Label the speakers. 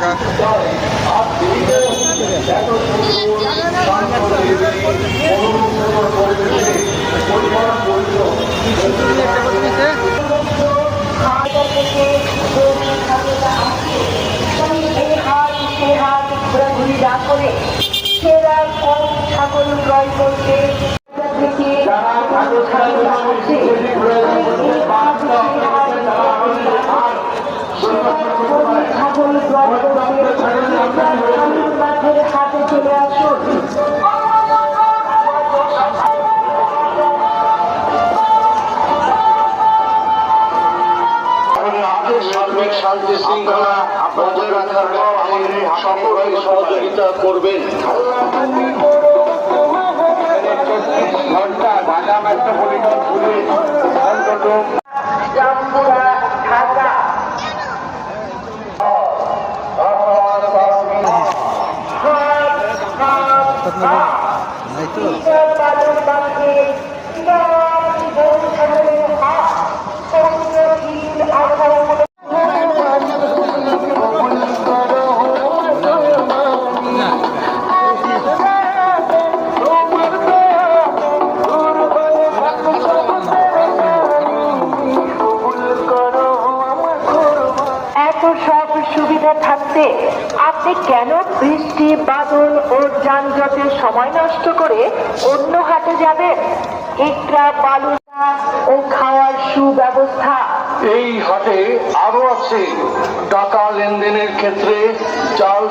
Speaker 1: টাকা।
Speaker 2: ছাগল ক্রয় করতে ছাগল ক্রয় করতে হাতে চলে আসুন।
Speaker 3: সার্বিক শান্তি শৃঙ্খলা বজায় রাখার সকলকে সহযোগিতা করবেন। ঘন্টা ঢাকা মেট্রোপলিটন পুলিশ ঢাকা
Speaker 2: সব সুবিধা থাকতে আপনি কেন বৃষ্টি বাদল ও যানজটের সময় নষ্ট করে অন্য হাটে যাবেন? ইকরা বালুচা ও খাওয়ার সুব্যবস্থা
Speaker 3: এই হাটে আরো আছে টাকা লেনদেনের ক্ষেত্রে জাল